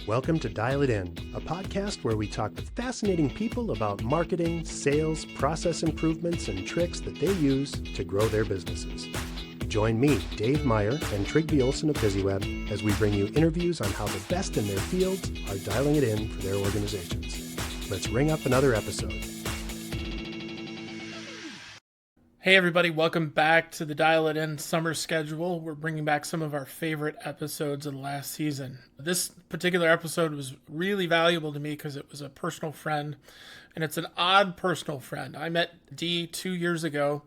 Welcome to Dial It In, a podcast where we talk with fascinating people about marketing, sales, process improvements, and tricks that they use to grow their businesses. Join me, Dave Meyer, and Trygve Olsen of BusyWeb as we bring you interviews on how the best in their fields are dialing it in for their organizations. Let's ring up another episode. Hey everybody, welcome back to the Dial It In summer schedule. We're bringing back some of our favorite episodes of the last season. This particular episode was really valuable to me because it was a personal friend, and it's an odd personal friend. I met Dee 2 years ago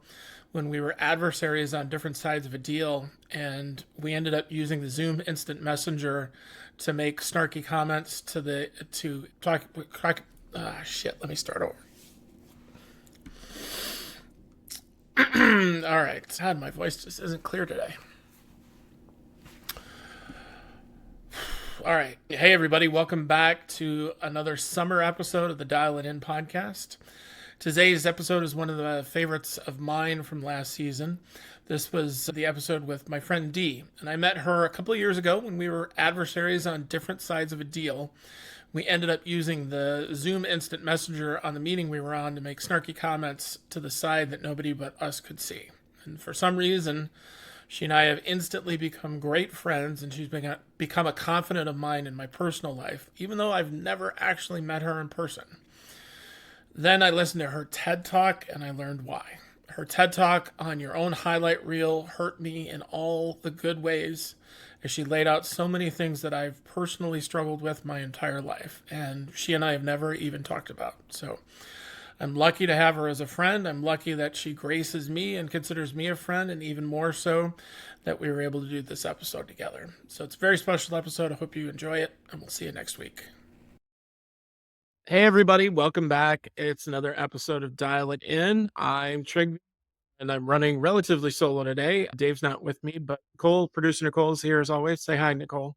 when we were adversaries on different sides of a deal, and we ended up using the Zoom Instant Messenger to make snarky comments let me start over. All right. God, my voice just isn't clear today. All right. Hey, everybody. Welcome back to another summer episode of the Dial It In podcast. Today's episode is one of the favorites of mine from last season. This was the episode with my friend Dee, and I met her a couple of years ago when we were adversaries on different sides of a deal. We ended up using the Zoom Instant Messenger on the meeting we were on to make snarky comments to the side that nobody but us could see. And for some reason, she and I have instantly become great friends, and she's become a confidant of mine in my personal life, even though I've never actually met her in person. Then I listened to her TED Talk, and I learned why. Her TED Talk on your own highlight reel hurt me in all the good ways, as she laid out so many things that I've personally struggled with my entire life, and she and I have never even talked about. So I'm lucky to have her as a friend. I'm lucky that she graces me and considers me a friend, and even more so that we were able to do this episode together. So it's a very special episode. I hope you enjoy it, and we'll see you next week. Hey, everybody. Welcome back. It's another episode of Dial It In. I'm Trygve, and I'm running relatively solo today. Dave's not with me, but producer Nicole's here as always. Say hi, Nicole.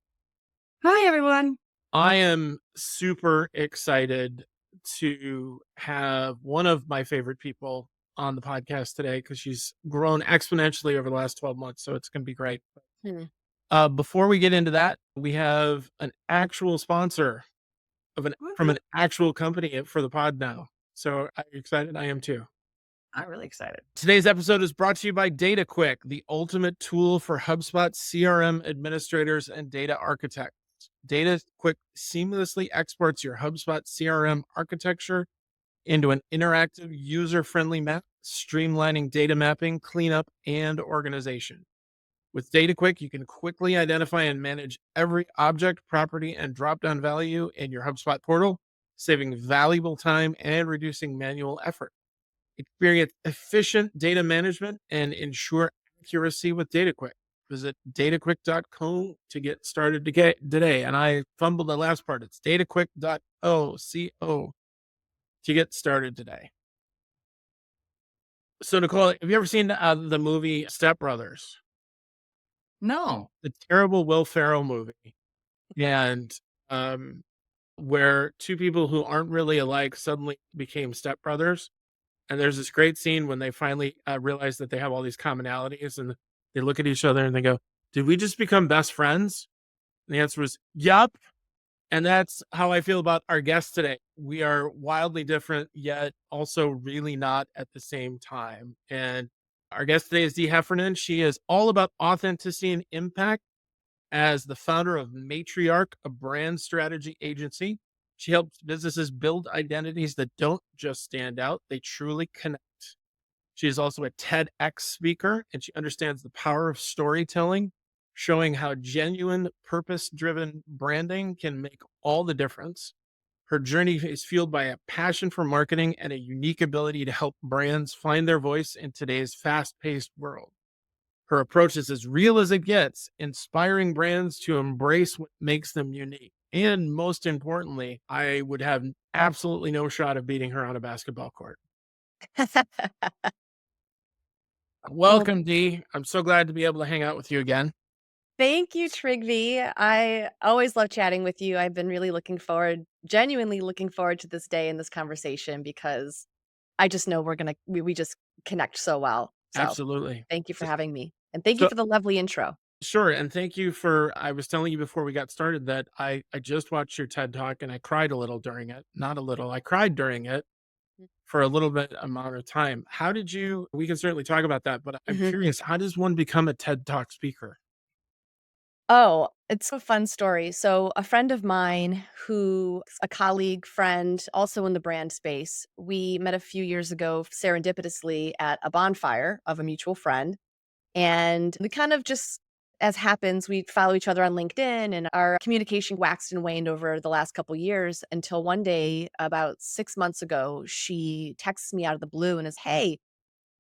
Hi, everyone. I am super excited to have one of my favorite people on the podcast today because she's grown exponentially over the last 12 months. So it's going to be great. Before we get into that, we have an actual sponsor from an actual company for the pod now. So I'm excited. I am too. I'm really excited. Today's episode is brought to you by DataQuick, the ultimate tool for HubSpot CRM administrators and data architects. DataQuick seamlessly exports your HubSpot CRM architecture into an interactive, user-friendly map, streamlining data mapping, cleanup, and organization. With DataQuick, you can quickly identify and manage every object, property, and drop-down value in your HubSpot portal, saving valuable time and reducing manual effort. Experience efficient data management and ensure accuracy with DataQuick. Visit dataquick.co to get started today. And I fumbled the last part. It's dataquick.co to get started today. So, Nicole, have you ever seen the movie Step Brothers? No. The terrible Will Ferrell movie. And where two people who aren't really alike suddenly became stepbrothers. And there's this great scene when they finally realize that they have all these commonalities, and they look at each other and they go, "Did we just become best friends?" And the answer was, "Yup." And that's how I feel about our guest today. We are wildly different, yet also really not at the same time. And our guest today is Dee Heffernan. She is all about authenticity and impact. As the founder of MATRIARC, a brand strategy agency, she helps businesses build identities that don't just stand out, they truly connect. She is also a TEDx speaker, and she understands the power of storytelling, showing how genuine, purpose-driven branding can make all the difference. Her journey is fueled by a passion for marketing and a unique ability to help brands find their voice in today's fast-paced world. Her approach is as real as it gets, inspiring brands to embrace what makes them unique. And most importantly, I would have absolutely no shot of beating her on a basketball court. Welcome, Dee. I'm so glad to be able to hang out with you again. Thank you, Trygve. I always love chatting with you. I've been really genuinely looking forward to this day and this conversation because I just know we just connect so well. So Absolutely. thank you for having me. And thank you for the lovely intro. Sure. And thank you for, I was telling you before we got started that I just watched your TED Talk and I cried a little during it. Not a little, I cried during it for a little bit amount of time. How did you, we can certainly talk about that, but I'm Mhm. curious, how does one become a TED Talk speaker? Oh, it's a fun story. So, a friend of mine who a colleague, friend, also in the brand space, we met a few years ago serendipitously at a bonfire of a mutual friend. And we kind of just, as happens, we follow each other on LinkedIn and our communication waxed and waned over the last couple years until one day, about 6 months ago, she texts me out of the blue and is, "Hey,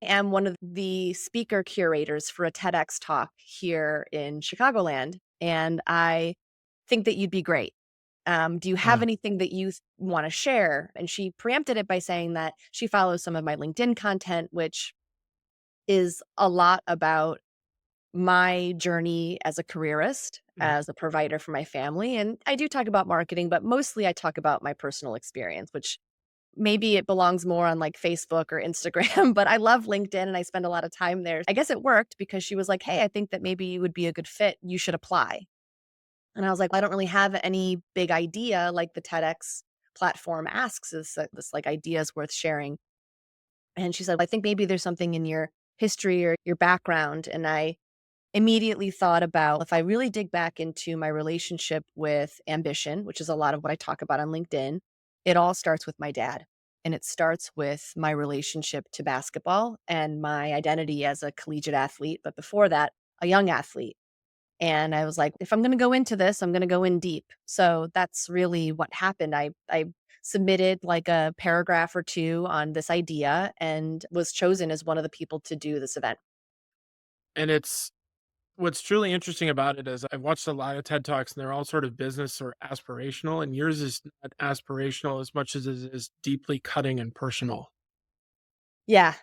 am one of the speaker curators for a TEDx talk here in Chicagoland, and I think that you'd be great. Do you have Uh, anything that you want to share?" And she preempted it by saying that she follows some of my LinkedIn content, which is a lot about my journey as a careerist, mhm. as a provider for my family. And I do talk about marketing, but mostly I talk about my personal experience, which maybe it belongs more on like Facebook or Instagram, but I love LinkedIn and I spend a lot of time there. I guess it worked because she was like, "Hey, I think that maybe you would be a good fit. You should apply." And I was like, "I don't really have any big idea like the TEDx platform asks is this like ideas worth sharing." And she said, "I think maybe there's something in your history or your background." And I immediately thought about if I really dig back into my relationship with ambition, which is a lot of what I talk about on LinkedIn, it all starts with my dad. And it starts with my relationship to basketball and my identity as a collegiate athlete, but before that, a young athlete. And I was like, if I'm going to go into this, I'm going to go in deep. So that's really what happened. I submitted like a paragraph or two on this idea and was chosen as one of the people to do this event. And it's, what's truly interesting about it is I've watched a lot of TED Talks and they're all sort of business or aspirational, and yours is not aspirational as much as it is deeply cutting and personal. Yeah.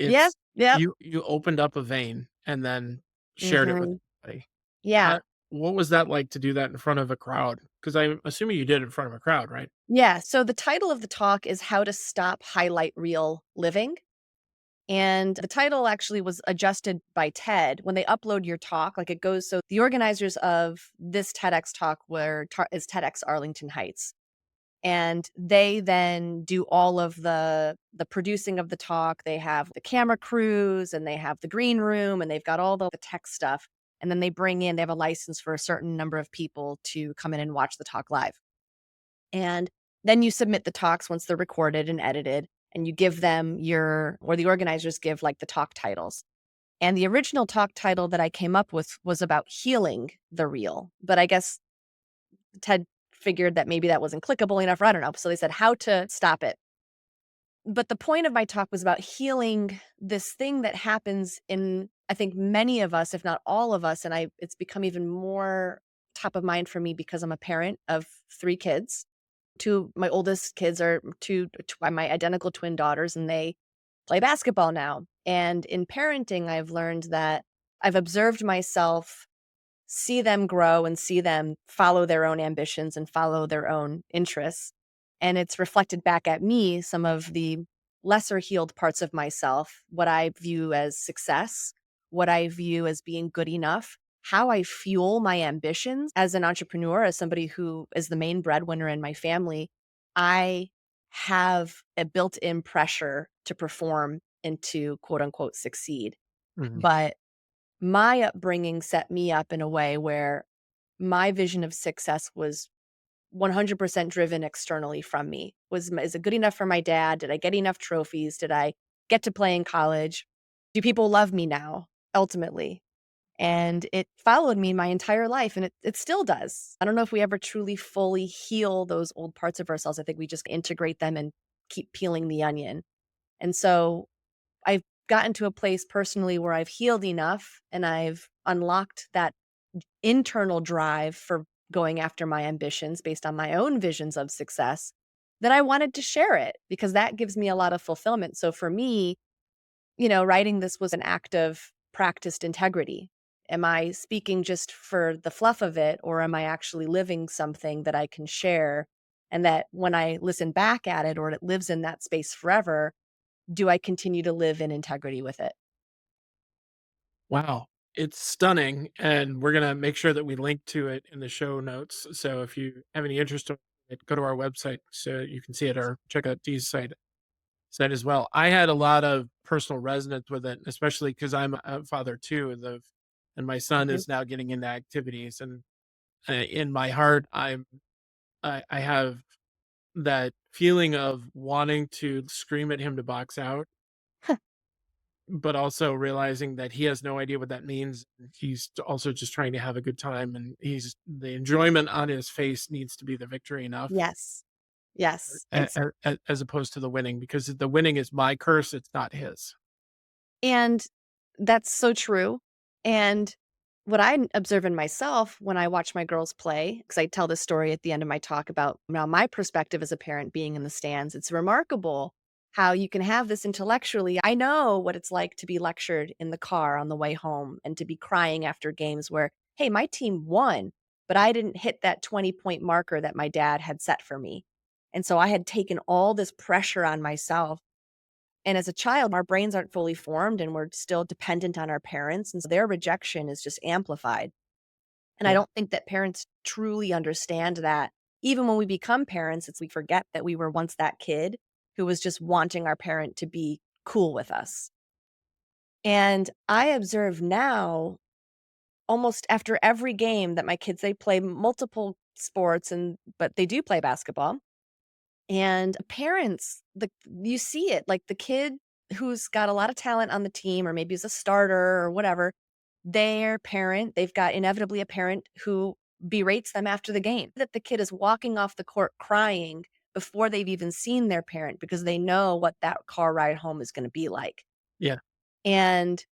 Yeah. It's, Yep. you opened up a vein and then shared it with Mhm. everybody. Yeah. How, what was that like to do that in front of a crowd? Because I'm assuming you did it in front of a crowd, right? Yeah. So the title of the talk is How to Stop Highlight Reel Living. And the title actually was adjusted by TED. When they upload your talk, like it goes, so the organizers of this TEDx talk is TEDx Arlington Heights. And they then do all of the producing of the talk. They have the camera crews and they have the green room and they've got all the tech stuff. And then they have a license for a certain number of people to come in and watch the talk live. And then you submit the talks once they're recorded and edited, and you give them or the organizers give like the talk titles. And the original talk title that I came up with was about healing the real. But I guess TED figured that maybe that wasn't clickable enough, or I don't know. So they said how to stop it. But the point of my talk was about healing this thing that happens in, I think, many of us, if not all of us. And it's become even more top of mind for me because I'm a parent of three kids. Two my oldest kids are my identical twin daughters, and they play basketball now. And in parenting, I've learned that I've observed myself see them grow and see them follow their own ambitions and follow their own interests. And it's reflected back at me some of the lesser healed parts of myself, what I view as success, what I view as being good enough, how I fuel my ambitions as an entrepreneur, as somebody who is the main breadwinner in my family. I have a built in pressure to perform and to quote unquote succeed. Mhm. But my upbringing set me up in a way where my vision of success was 100% driven externally from me. Is it good enough for my dad? Did I get enough trophies? Did I get to play in college? Do people love me now? Ultimately. And it followed me my entire life and it still does. I don't know if we ever truly fully heal those old parts of ourselves. I think we just integrate them and keep peeling the onion. And so I've gotten to a place personally where I've healed enough and I've unlocked that internal drive for going after my ambitions based on my own visions of success that I wanted to share it because that gives me a lot of fulfillment. So for me, writing this was an act of practiced integrity. Am I speaking just for the fluff of it, or am I actually living something that I can share? And that when I listen back at it or it lives in that space forever, do I continue to live in integrity with it? Wow. It's stunning, and we're going to make sure that we link to it in the show notes. So if you have any interest in it, go to our website so you can see it, or check out Dee's site as well. I had a lot of personal resonance with it, especially because I'm a father too, and my son Mhm. is now getting into activities. And in my heart, I have that feeling of wanting to scream at him to box out, but also realizing that he has no idea what that means. He's also just trying to have a good time, and the enjoyment on his face needs to be the victory enough, Yes. Yes. as opposed to the winning, because the winning is my curse, it's not his. And that's so true. And what I observe in myself when I watch my girls play, because I tell this story at the end of my talk about now my perspective as a parent being in the stands, it's remarkable how you can have this intellectually. I know what it's like to be lectured in the car on the way home and to be crying after games where, hey, my team won, but I didn't hit that 20-point marker that my dad had set for me. And so I had taken all this pressure on myself, and as a child, our brains aren't fully formed and we're still dependent on our parents. And so their rejection is just amplified. And I Yeah. don't think that parents truly understand that. Even when we become parents, we forget that we were once that kid who was just wanting our parent to be cool with us. And I observe now, almost after every game that my kids, they play multiple sports, but they do play basketball. And parents, you see it, like the kid who's got a lot of talent on the team or maybe is a starter or whatever, their parent, they've got inevitably a parent who berates them after the game. That the kid is walking off the court crying before they've even seen their parent because they know what that car ride home is going to be like. Yeah. And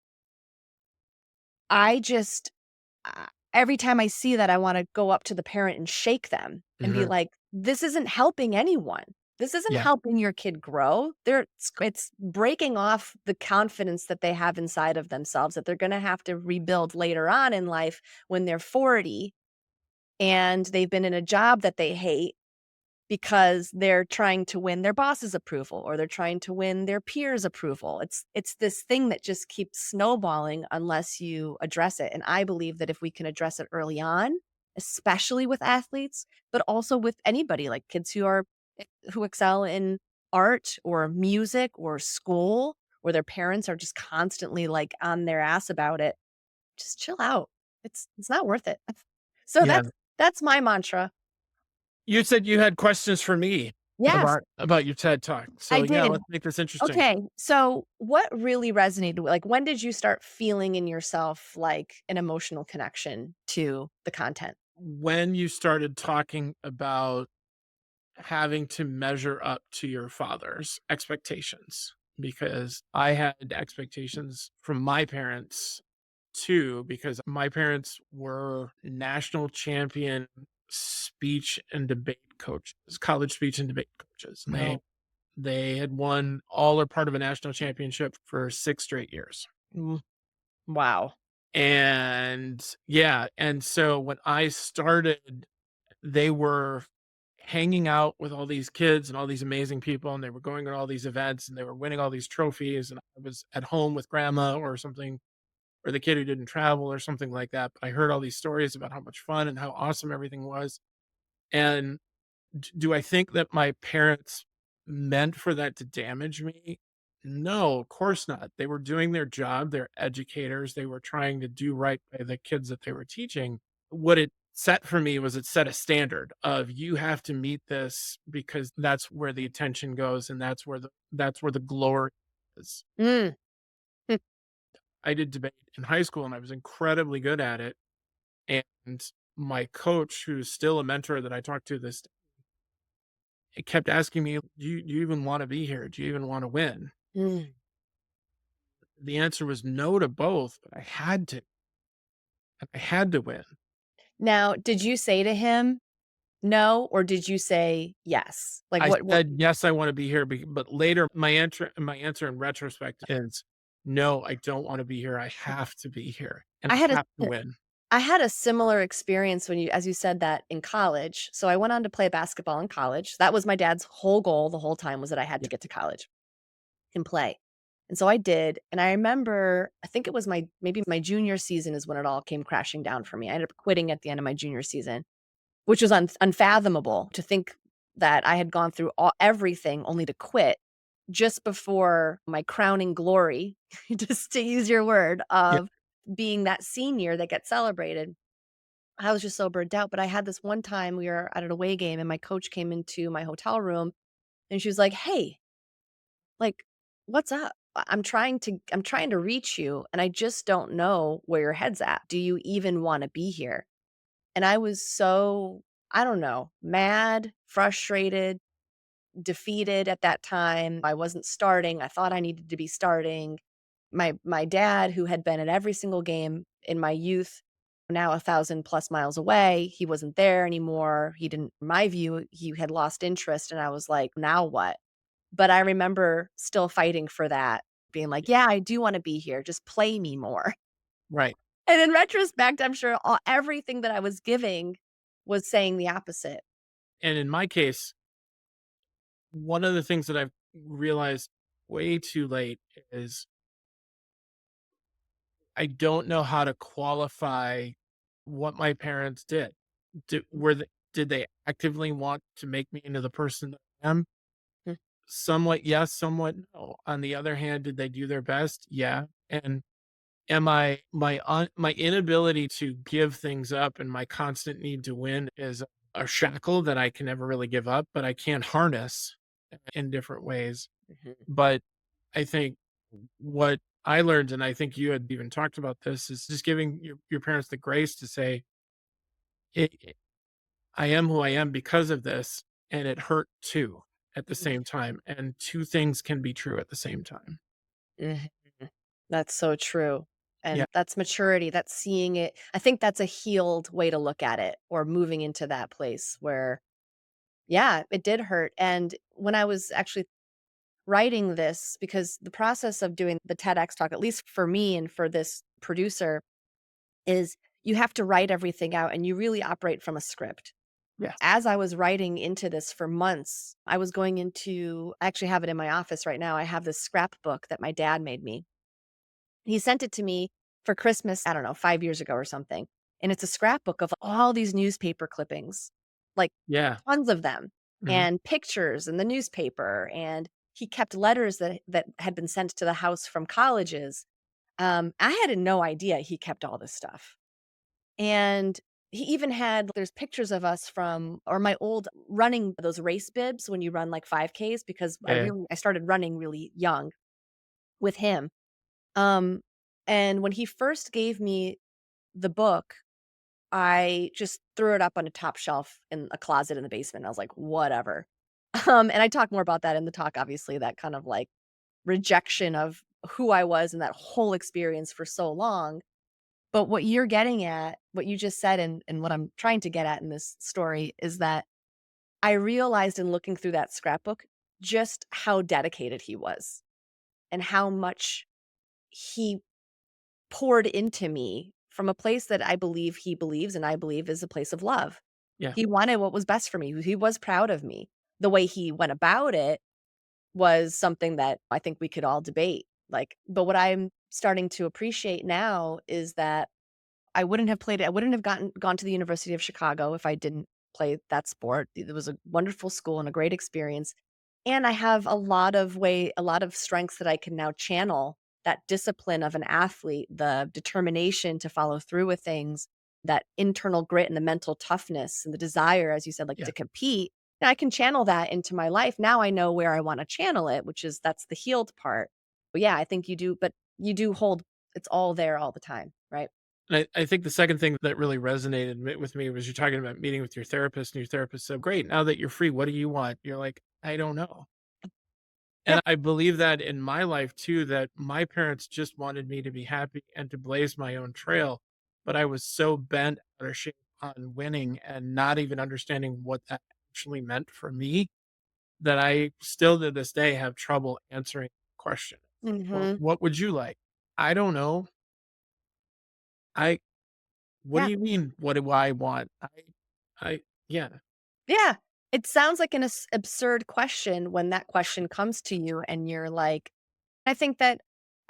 I just every time I see that, I wanna go up to the parent and shake them and be Mhm. like, "This isn't helping anyone. This isn't Yeah. helping your kid grow. It's breaking off the confidence that they have inside of themselves that they're gonna have to rebuild later on in life when they're 40 and they've been in a job that they hate because they're trying to win their boss's approval or they're trying to win their peers' approval. It's this thing that just keeps snowballing unless you address it. And I believe that if we can address it early on, especially with athletes, but also with anybody like kids who excel in art or music or school, where their parents are just constantly like on their ass about it, just chill out. It's not worth it. So Yeah. that's my mantra. You said you had questions for me Yes, about your TED Talk. I So, yeah, did. let's make this interesting. Okay, so what really resonated like, when did you start feeling in yourself, like, an emotional connection to the content? When you started talking about having to measure up to your father's expectations, because I had expectations from my parents too, because my parents were national champion speech and debate coaches, college speech and debate coaches. And Oh, they had won all or part of a national championship for 6 straight years. mm, wow. And yeah, and so when I started, they were hanging out with all these kids and all these amazing people, and they were going to all these events and they were winning all these trophies, and I was at home with grandma or something, or the kid who didn't travel or something like that. But I heard all these stories about how much fun and how awesome everything was. And do I think that my parents meant for that to damage me? No, of course not. They were doing their job. They're educators. They were trying to do right by the kids that they were teaching. What it set for me was it set a standard of you have to meet this because that's where the attention goes and that's where the glory is. Mm, hmm, I did debate in high school and I was incredibly good at it. And my coach, who's still a mentor that I talk to this, it kept asking me, do you even want to be here? Do you even want to win? mm. The answer was no to both, but I had to. And I had to win. Now, did you say to him, "No," or did you say, "Yes"? Like, I what said, yes, I want to be here. But later, my answer in retrospect is no, I don't want to be here. I have to be here and I I had have to a win. I had a similar experience as you said that in college. So I went on to play basketball in college. That was my dad's whole goal the whole time was that I had Yeah. to get to college and play. And so I did. And I remember, I think it was maybe my junior season is when it all came crashing down for me. I ended up quitting at the end of my junior season, which was unfathomable to think that I had gone through everything only to quit just before my crowning glory, just to use your word, Yeah. of being that senior that gets celebrated. I was just so burnt out. But I had this one time we were at an away game and my coach came into my hotel room and she was like, "Hey, like, what's up? I'm trying to reach you and I just don't know where your head's at. Do you even want to be here?" And I was so, I don't know, mad, frustrated, defeated at that time. I wasn't starting. I thought I needed to be starting. My dad, who had been at every single game in my youth, now 1,000+ miles away, he wasn't there anymore. He didn't, in my view, he had lost interest. And I was like, now what? But I remember still fighting for that, being like, yeah, I do want to be here. Just play me more. Right. And in retrospect, I'm sure everything that I was giving was saying the opposite. And in my case, one of the things that I've realized way too late is I don't know how to qualify what my parents did. Did they actively want to make me into the person that I am? Mm, Somewhat yes, somewhat no. On the other hand, did they do their best? Yeah. And am I my inability to give things up and my constant need to win is a shackle that I can never really give up, but I can harness in different ways. mhm, But I think what I learned, and I think you had even talked about this, is just giving your parents the grace to say, I am who I am because of this, and it hurt too at the mhm, same time. And two things can be true at the same time. mhm. That's so true. Yeah. And that's maturity. That's seeing it. I think that's a healed way to look at it, or moving into that place where, yeah, it did hurt. And when I was actually writing this, because the process of doing the TEDx talk, at least for me and for this producer, is you have to write everything out and you really operate from a script. Yeah. As I was writing into this for months, I was going into, I actually have it in my office right now. I have this scrapbook that my dad made me. He sent it to me for Christmas, I don't know, 5 years ago or something. And it's a scrapbook of all these newspaper clippings, like Yeah. tons of them, Mhm. and pictures in the newspaper. And he kept letters that had been sent to the house from colleges. I had no idea he kept all this stuff. And he even had, there's pictures of us from, or my old running, those race bibs when you run like 5Ks, because Yeah. I started running really young with him. Um, and when he first gave me the book, I just threw it up on a top shelf in a closet in the basement. I was like, whatever. And I talk more about that in the talk, obviously, that kind of like rejection of who I was and that whole experience for so long. But what you're getting at, what you just said, and what I'm trying to get at in this story is that I realized in looking through that scrapbook just how dedicated he was and how much he poured into me from a place that I believe he believes and I believe is a place of love. Yeah. He wanted what was best for me. He was proud of me. The way he went about it was something that I think we could all debate. Like, but what I'm starting to appreciate now is that I wouldn't have gone to the University of Chicago if I didn't play that sport. It was a wonderful school and a great experience. And I have a lot of strengths that I can now channel, that discipline of an athlete, the determination to follow through with things, that internal grit and the mental toughness and the desire, as you said, like Yeah. to compete. And I can channel that into my life. Now I know where I want to channel it, which is that's the healed part. But yeah, I think you do, but you do hold, it's all there all the time, right? And I think the second thing that really resonated with me was you're talking about meeting with your therapist, and your therapist said, great, now that you're free, what do you want? You're like, I don't know. Yeah. And I believe that in my life too, that my parents just wanted me to be happy and to blaze my own trail. But I was so bent out of shape on winning and not even understanding what that actually meant for me that I still to this day have trouble answering the question. Well, Mhm. what would you like? I don't know. I What do Yeah. you mean? What do I want? Yeah. Yeah. It sounds like an absurd question when that question comes to you and you're like, I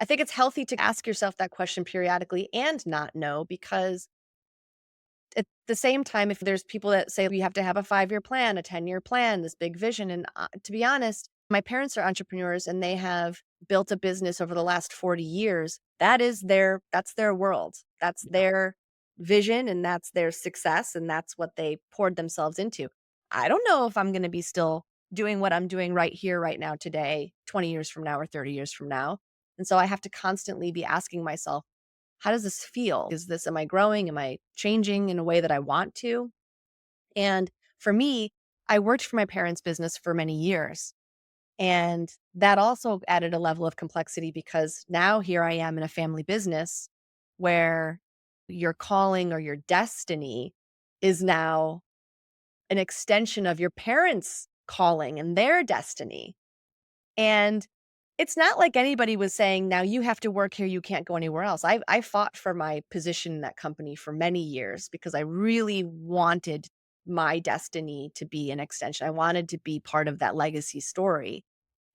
think it's healthy to ask yourself that question periodically and not know, because at the same time, if there's people that say you have to have a 5-year plan, a 10-year plan, this big vision, and to be honest, my parents are entrepreneurs and they have built a business over the last 40 years. That's their world. That's their vision and that's their success and that's what they poured themselves into. I don't know if I'm going to be still doing what I'm doing right here, right now, today, 20 years from now or 30 years from now. And so I have to constantly be asking myself, how does this feel? Am I growing? Am I changing in a way that I want to? And for me, I worked for my parents' business for many years. And that also added a level of complexity because now here I am in a family business where your calling or your destiny is now an extension of your parents' calling and their destiny. And it's not like anybody was saying, now you have to work here, you can't go anywhere else. I fought for my position in that company for many years because I really wanted my destiny to be an extension. I wanted to be part of that legacy story.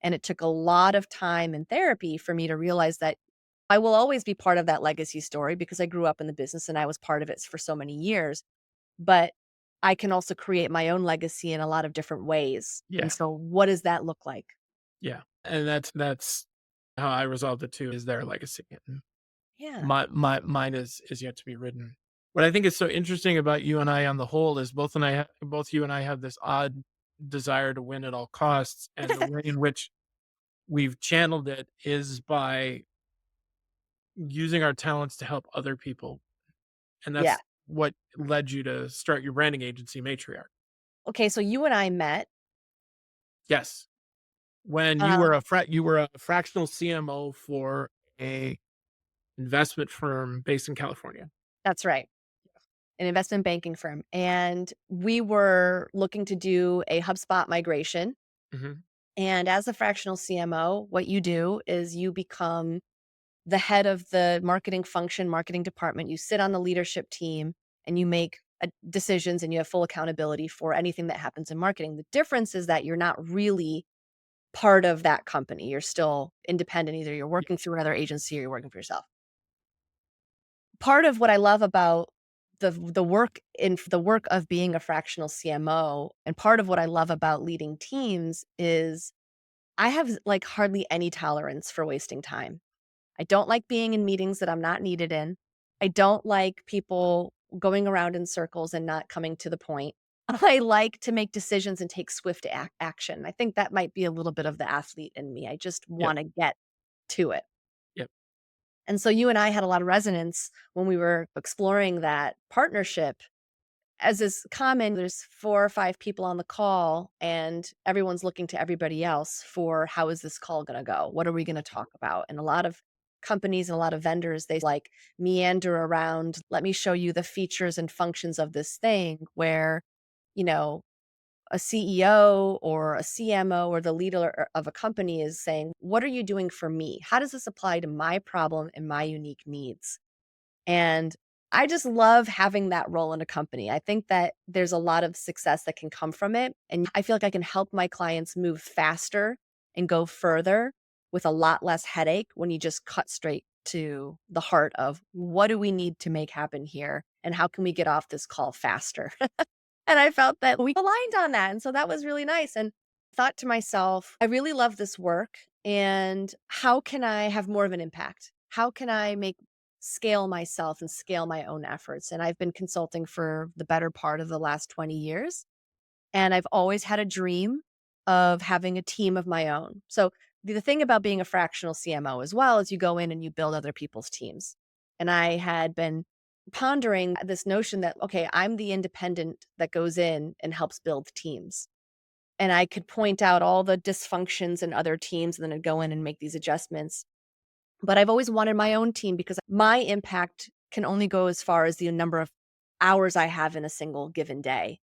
And it took a lot of time and therapy for me to realize that I will always be part of that legacy story because I grew up in the business and I was part of it for so many years. But I can also create my own legacy in a lot of different ways. Yeah. And so what does that look like? Yeah. And that's how I resolved it too, is their legacy. And Yeah. mine is yet to be written. What I think is so interesting about you and I on the whole is both you and I have this odd desire to win at all costs, and the way in which we've channeled it is by using our talents to help other people. And Yeah. that's what led you to start your branding agency, MATRIARC. Okay, so you and I met. Yes. When Uh, you were a fractional CMO for a investment firm based in California. that's right, an investment banking firm. And we were looking to do a HubSpot migration. Mhm. And as a fractional CMO, what you do is you become the head of the marketing function, marketing department. You sit on the leadership team and you make decisions and you have full accountability for anything that happens in marketing. The difference is that you're not really part of that company. You're still independent. Either you're Yeah. working through another agency or you're working for yourself. Part of what I love about the work of being a fractional CMO, and part of what I love about leading teams is I have like hardly any tolerance for wasting time. I don't like being in meetings that I'm not needed in. I don't like people going around in circles and not coming to the point. I like to make decisions and take swift action. I think that might be a little bit of the athlete in me. I just Yep. want to get to it. Yep. And so you and I had a lot of resonance when we were exploring that partnership. As is common, there's 4 or 5 people on the call and everyone's looking to everybody else for how is this call going to go? What are we going to talk about? And a lot of companies and a lot of vendors, they like meander around, let me show you the features and functions of this thing where, you know, a CEO or a CMO or the leader of a company is saying, what are you doing for me? How does this apply to my problem and my unique needs? And I just love having that role in a company. I think that there's a lot of success that can come from it. And I feel like I can help my clients move faster and go further with a lot less headache when you just cut straight to the heart of what do we need to make happen here? And how can we get off this call faster? And I felt that we aligned on that. And so that was really nice. And thought to myself, I really love this work. And how can I have more of an impact? How can I make scale myself and scale my own efforts? And I've been consulting for the better part of the last 20 years. And I've always had a dream of having a team of my own. So the thing about being a fractional CMO as well is you go in and you build other people's teams. And I had been pondering this notion that, okay, I'm the independent that goes in and helps build teams. And I could point out all the dysfunctions in other teams and then I'd go in and make these adjustments. But I've always wanted my own team because my impact can only go as far as the number of hours I have in a single given day.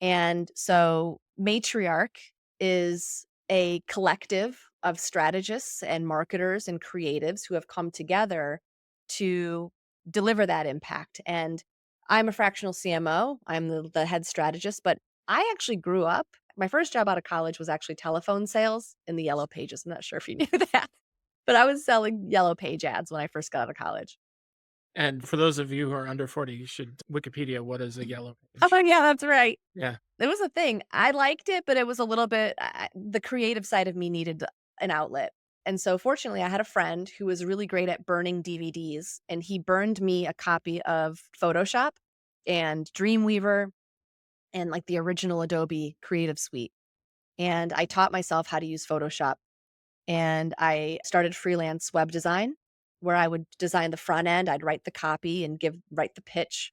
And so Matriarch is a collective of strategists and marketers and creatives who have come together to deliver that impact. And I'm a fractional CMO. I'm the head strategist, but I actually grew up. My first job out of college was actually telephone sales in the Yellow Pages. I'm not sure if you knew that. But I was selling Yellow Page ads when I first got out of college. And for those of you who are under 40, you should Wikipedia what is a yellow Oh, page. yeah, that's right. Yeah. It was a thing. I liked it, but it was a little bit the creative side of me needed an outlet. And so fortunately, I had a friend who was really great at burning DVDs, and he burned me a copy of Photoshop and Dreamweaver and like the original Adobe Creative Suite. And I taught myself how to use Photoshop, and I started freelance web design where I would design the front end, I'd write the copy and write the pitch,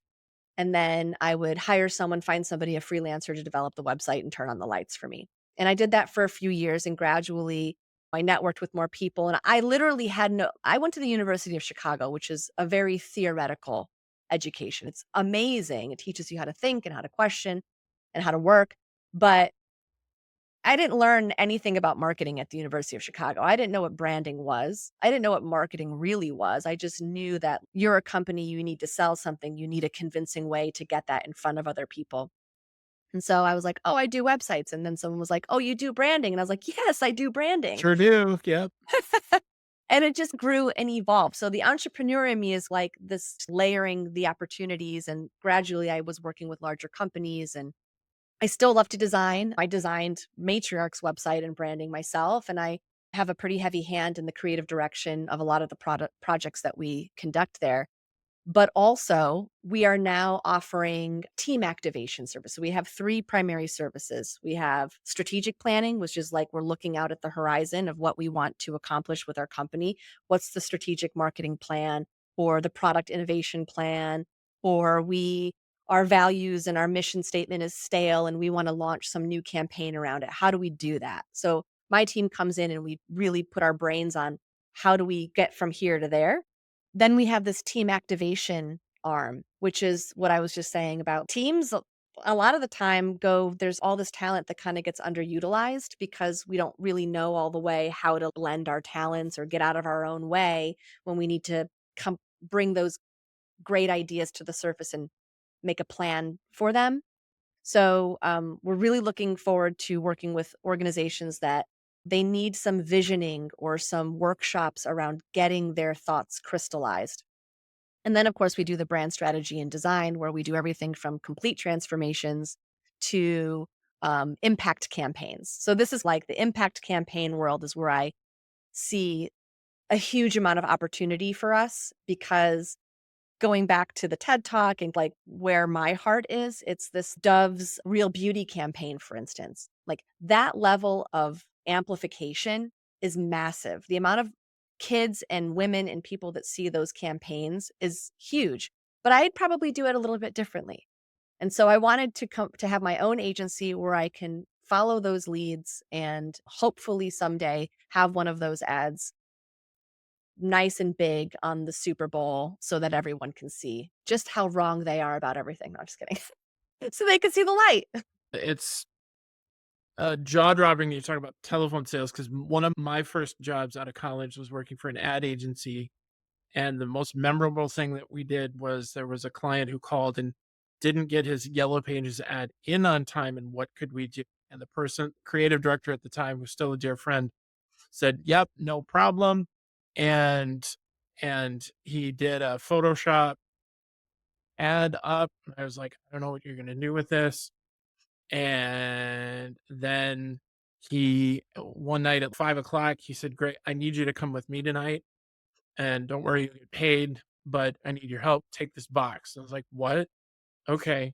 and then I would hire someone, find somebody, a freelancer to develop the website and turn on the lights for me. And I did that for a few years, and gradually I networked with more people. And I literally I went to the University of Chicago, which is a very theoretical education. It's amazing. It teaches you how to think and how to question and how to work. But I didn't learn anything about marketing at the University of Chicago. I didn't know what branding was. I didn't know what marketing really was. I just knew that you're a company, you need to sell something, you need a convincing way to get that in front of other people. And so I was like, "Oh, I do websites." And then someone was like, "Oh, you do branding?" And I was like, "Yes, I do branding." Sure do. Yep. And it just grew and evolved. So the entrepreneur in me is like this layering the opportunities. And gradually I was working with larger companies, and I still love to design. I designed MATRIARC's website and branding myself, and I have a pretty heavy hand in the creative direction of a lot of the projects that we conduct there. But also, we are now offering team activation service. So we have three primary services. We have strategic planning, which is like we're looking out at the horizon of what we want to accomplish with our company. What's the strategic marketing plan or the product innovation plan? Or our values and our mission statement is stale and we want to launch some new campaign around it. How do we do that? So my team comes in and we really put our brains on how do we get from here to there. Then we have this team activation arm, which is what I was just saying about teams. A lot of the time there's all this talent that kind of gets underutilized because we don't really know all the way how to blend our talents or get out of our own way when we need to bring those great ideas to the surface and make a plan for them. So we're really looking forward to working with organizations that they need some visioning or some workshops around getting their thoughts crystallized. And then, of course, we do the brand strategy and design, where we do everything from complete transformations to impact campaigns. So this is like the impact campaign world is where I see a huge amount of opportunity for us, because going back to the TED Talk and like where my heart is, it's this Dove's Real Beauty campaign, for instance. Like that level of amplification is massive. The amount of kids and women and people that see those campaigns is huge, but I'd probably do it a little bit differently. And so I wanted to have my own agency where I can follow those leads and hopefully someday have one of those ads nice and big on the Super Bowl so that everyone can see just how wrong they are about everything. No, I'm just kidding. So they can see the light. It's jaw-dropping you talk about telephone sales, because one of my first jobs out of college was working for an ad agency. And the most memorable thing that we did was there was a client who called and didn't get his Yellow Pages ad in on time. And what could we do? And the creative director at the time, who's still a dear friend, said, "Yep, no problem." And he did a Photoshop ad up. I was like, "I don't know what you're going to do with this." And then one night at 5 o'clock, he said, "Great, I need you to come with me tonight. And don't worry, you get paid, but I need your help. Take this box." I was like, "What?" Okay.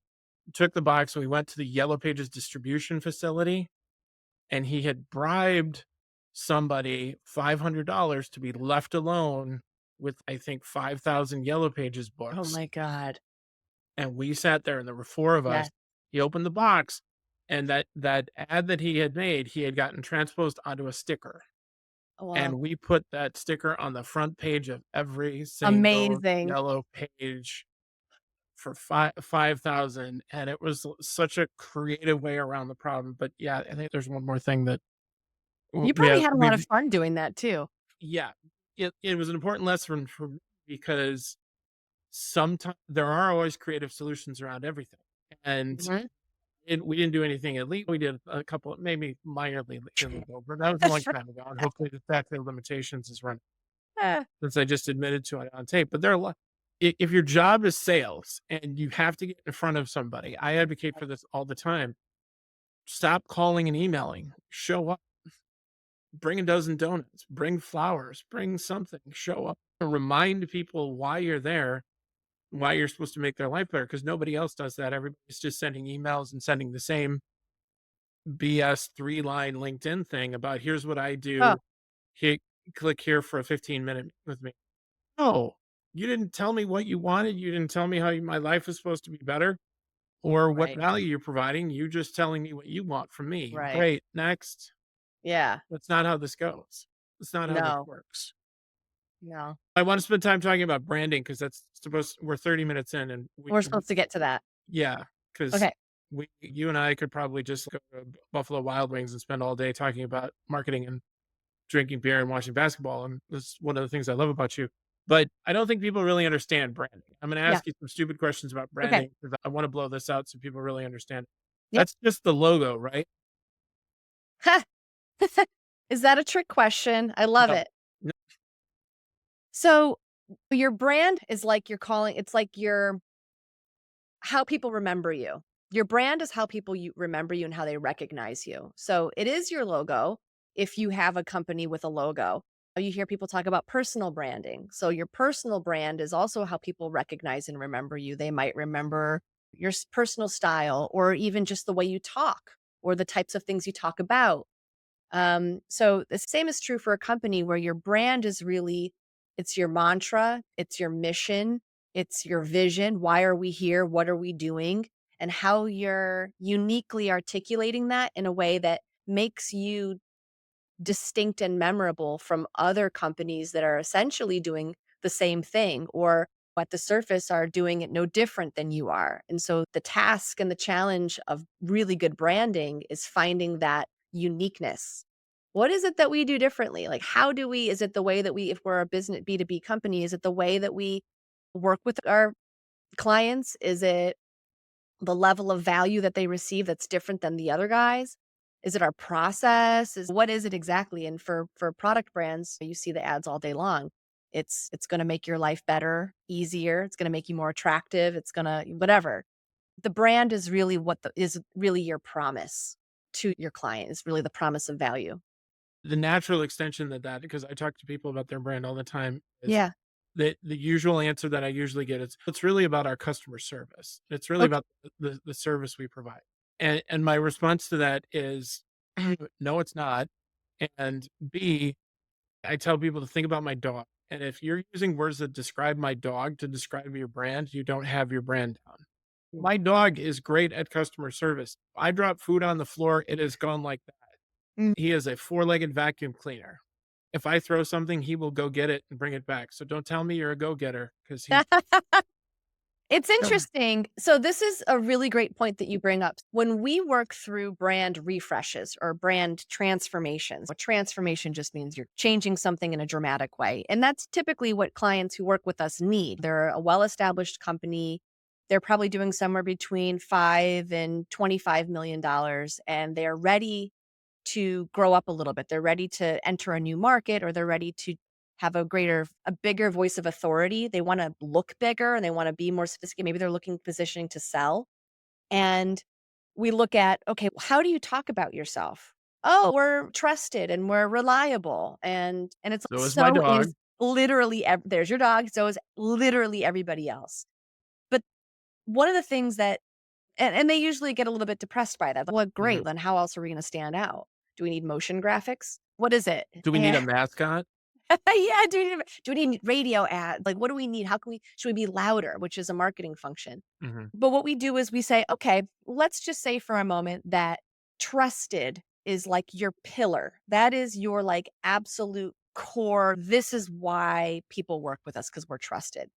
Took the box and we went to the Yellow Pages distribution facility, and he had bribed somebody $500 to be left alone with, I think, 5,000 Yellow Pages Oh books. my God. And we sat there and there were four of us. Yes. He opened the box, and that ad that he had made, he had gotten transposed onto a sticker. Oh, wow. And we put that sticker on the front page of every single Amazing. Yellow Page for 5,000. And it was such a creative way around the problem. But yeah, I think there's one more thing that You we probably have. had a lot of fun doing that too. Yeah, it was an important lesson for me, because sometimes there are always creative solutions around everything. And Mhm. we didn't do anything illegal. We did a couple, maybe minorly illegal, but that was a long time ago. And hopefully the statute of limitations is running. since I just admitted to it on tape. But there are a lot. If your job is sales and you have to get in front of somebody, I advocate for this all the time. Stop calling and emailing. Show up. Bring a dozen donuts. Bring flowers. Bring something. Show up and remind people why you're there, why you're supposed to make their life better, because nobody else does that. Everybody's just sending emails and sending the same BS 3-line LinkedIn thing about here's what I Oh, do. Hit, click here for a 15-minute with me. No, you didn't tell me what you wanted. You didn't tell me how my life is supposed to be better or what right, value you're providing. You just telling me what you want from me. right. Great. Next. Yeah. That's not how this goes. That's not how this No, works. no. I want to spend time talking about branding because we're 30 minutes in and We're supposed to get to that. yeah, because Okay. you and I could probably just go to Buffalo Wild Wings and spend all day talking about marketing and drinking beer and watching basketball. And that's one of the things I love about you. But I don't think people really understand branding. I'm going to Yeah. ask you some stupid questions about Okay. branding because I want to blow this out so people really understand. Yep. That's just the logo, right? Is that a trick question? I love No. it. So your brand is like it's like how people remember you. Your brand is how people remember you and how they recognize you. So it is your logo if you have a company with a logo. You hear people talk about personal branding. So your personal brand is also how people recognize and remember you. They might remember your personal style or even just the way you talk or the types of things you talk about. So the same is true for a company where your brand is really, it's your mantra, it's your mission, it's your vision. Why are we here? What are we doing? And how you're uniquely articulating that in a way that makes you distinct and memorable from other companies that are essentially doing the same thing or at the surface are doing it no different than you are. And so the task and the challenge of really good branding is finding that uniqueness. What is it that we do differently? Like, how do we, is it the way that we, if we're a business B2B company, is it the way that we work with our clients? Is it the level of value that they receive that's different than the other guys? Is it our process? What is it exactly? And for product brands, you see the ads all day long. It's going to make your life better, easier. It's going to make you more attractive. It's going to whatever. The brand is really is really your promise to your client. Is really the promise of value. The natural extension because I talk to people about their brand all the time, is Yeah. the usual answer that I usually get is it's really about our customer service. It's really Okay. about the service we provide. And my response to that is no, it's not. And B, I tell people to think about my dog. And if you're using words that describe my dog to describe your brand, you don't have your brand down. Mm. My dog is great at customer service. I drop food on the floor, it is gone like that. Mm. He is a 4-legged vacuum cleaner. If I throw something, he will go get it and bring it back. So don't tell me you're a go-getter because he It's interesting. So this is a really great point that you bring up. When we work through brand refreshes or brand transformations, a transformation just means you're changing something in a dramatic way. And that's typically what clients who work with us need. They're a well-established company. They're probably doing somewhere between $5 and $25 million, and they're ready to grow up a little bit. They're ready to enter a new market or they're ready to have a bigger voice of authority. They want to look bigger and they want to be more sophisticated. Maybe they're looking positioning to sell. And we look at, okay, how do you talk about yourself? Oh, we're trusted and we're reliable. And it's like, so is my so dog. is literally there's your dog, so is literally everybody else. But one of the things that and they usually get a little bit depressed by that. Well, great. Mhm. Then how else are we going to stand out? Do we need motion graphics? What is it? Do we need a mascot? Yeah. Do we need radio ad? Like, what do we need? Should we be louder, which is a marketing function? Mhm. But what we do is we say, okay, let's just say for a moment that trusted is like your pillar. That is your like absolute core. This is why people work with us because we're trusted.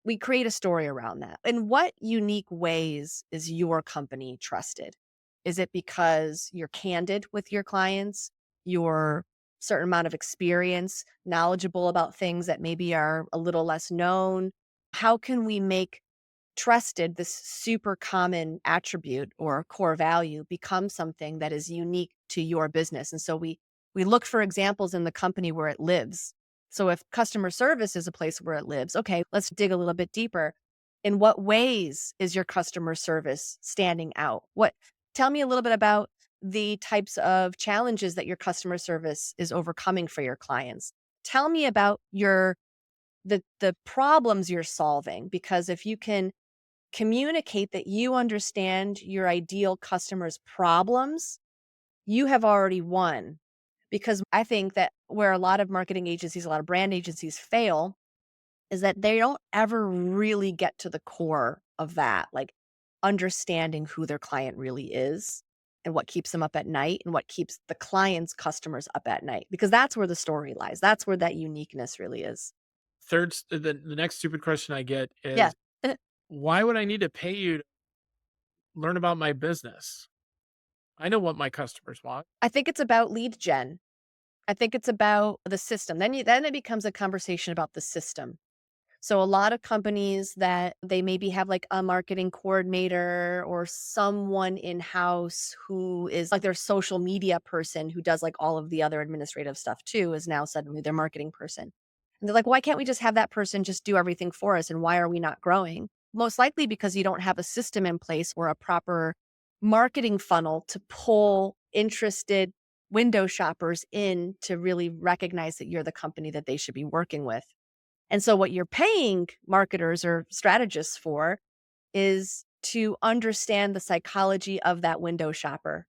We create a story around that. In what unique ways is your company trusted? Is it because you're candid with your clients, your certain amount of experience, knowledgeable about things that maybe are a little less known? How can we make trusted, this super common attribute or core value, become something that is unique to your business? And so we look for examples in the company where it lives. So if customer service is a place where it lives, okay, let's dig a little bit deeper. In what ways is your customer service standing out? Tell me a little bit about the types of challenges that your customer service is overcoming for your clients. Tell me about the problems you're solving, because if you can communicate that you understand your ideal customer's problems, you have already won. Because I think that where a lot of marketing agencies, a lot of brand agencies fail is that they don't ever really get to the core of that, like understanding who their client really is and what keeps them up at night and what keeps the client's customers up at night, because that's where the story lies. That's where that uniqueness really is. The next stupid question I get Yeah. is, why would I need to pay you to learn about my business? I know what my customers want. I think it's about lead gen. I think it's about the system. Then it becomes a conversation about the system. So a lot of companies that they maybe have like a marketing coordinator or someone in-house who is like their social media person who does like all of the other administrative stuff too, is now suddenly their marketing person. And they're like, why can't we just have that person just do everything for us? And why are we not growing? Most likely because you don't have a system in place or a proper marketing funnel to pull interested window shoppers in to really recognize that you're the company that they should be working with. And so what you're paying marketers or strategists for is to understand the psychology of that window shopper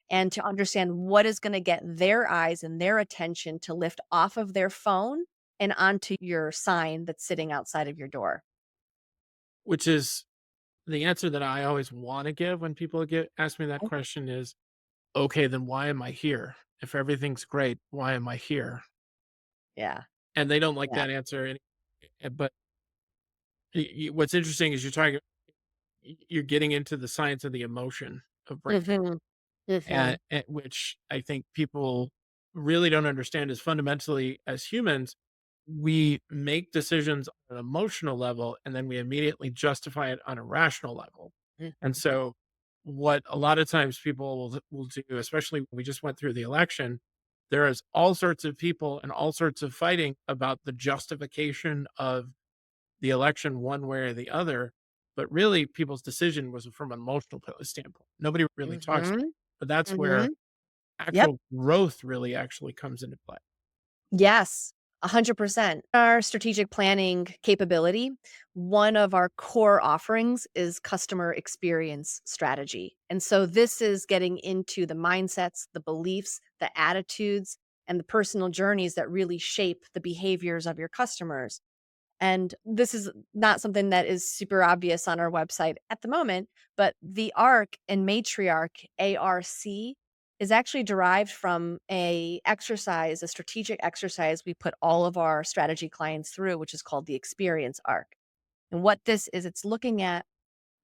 and to understand what is going to get their eyes and their attention to lift off of their phone and onto your sign that's sitting outside of your door. Which is the answer that I always want to give when people ask me that Okay. question is, okay, then why am I here? If everything's great, why am I here? Yeah. And they don't like Yeah. that answer. But what's interesting is you're getting into the science of the emotion of brand, Mhm. Mhm. and which I think people really don't understand is fundamentally, as humans, we make decisions on an emotional level and then we immediately justify it on a rational level. And Mhm. so what a lot of times people will do, especially when we just went through the election, there is all sorts of people and all sorts of fighting about the justification of the election one way or the other. But really, people's decision was from an emotional standpoint. Nobody really talks about Mhm. it, but that's where Mhm. Yep. actual growth really actually comes into play. Yes, 100%. Our strategic planning capability, one of our core offerings is customer experience strategy. And so this is getting into the mindsets, the beliefs, the attitudes, and the personal journeys that really shape the behaviors of your customers. And this is not something that is super obvious on our website at the moment, but the ARC and MATRIARC, ARC, is actually derived from a strategic exercise we put all of our strategy clients through, which is called the experience arc. And what this is, it's looking at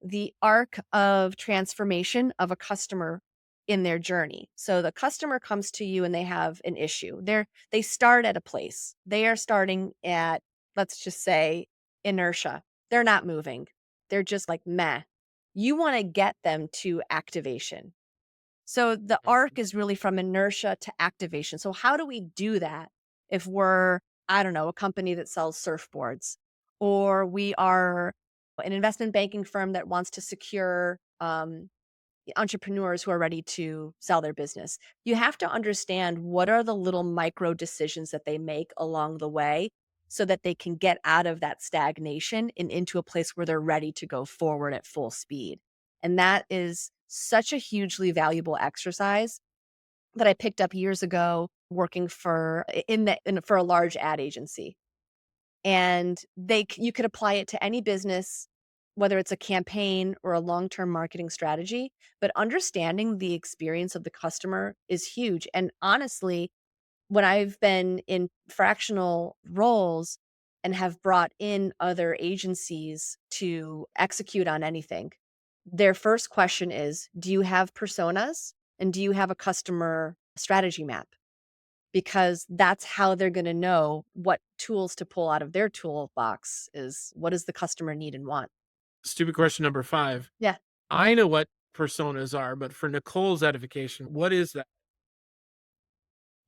the arc of transformation of a customer in their journey. So the customer comes to you and they have an issue. They start at a place. They are starting at, let's just say, inertia. They're not moving. They're just like meh. You want to get them to activation. So the arc is really from inertia to activation. So how do we do that if we're, I don't know, a company that sells surfboards, or we are an investment banking firm that wants to secure entrepreneurs who are ready to sell their business? You have to understand what are the little micro decisions that they make along the way so that they can get out of that stagnation and into a place where they're ready to go forward at full speed. And that is such a hugely valuable exercise that I picked up years ago working for a large ad agency. And you could apply it to any business, whether it's a campaign or a long-term marketing strategy, but understanding the experience of the customer is huge. And honestly, when I've been in fractional roles and have brought in other agencies to execute on anything, their first question is, do you have personas and do you have a customer strategy map? Because that's how they're going to know what tools to pull out of their toolbox is, what does the customer need and want? Stupid question number 5. Yeah. I know what personas are, but for Nicole's edification, what is that?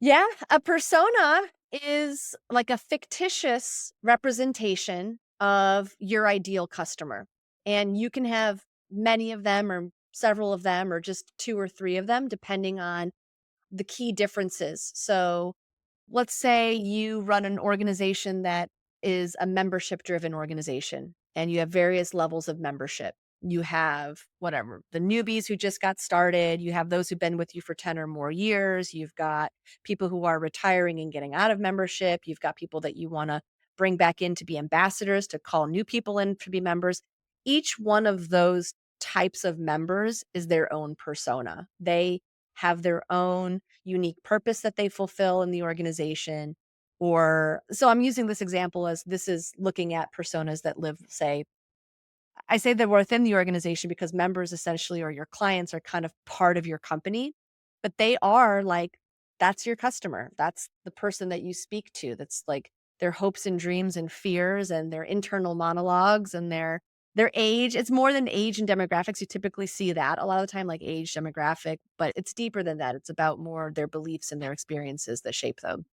Yeah, a persona is like a fictitious representation of your ideal customer. And you can have many of them or several of them or just two or three of them, depending on the key differences. So let's say you run an organization that is a membership driven organization and you have various levels of membership. You have whatever, the newbies who just got started, you have those who've been with you for 10 or more years, you've got people who are retiring and getting out of membership, you've got people that you want to bring back in to be ambassadors, to call new people in to be members. Each one of those types of members is their own persona. They have their own unique purpose that they fulfill in the organization. Or so I'm using this example as this is looking at personas that live, say, I say that we're within the organization because members essentially or your clients are kind of part of your company, but they are like, that's your customer. That's the person that you speak to. That's like their hopes and dreams and fears and their internal monologues and their age. It's more than age and demographics. You typically see that a lot of the time, like age, demographic, but it's deeper than that. It's about more their beliefs and their experiences that shape them.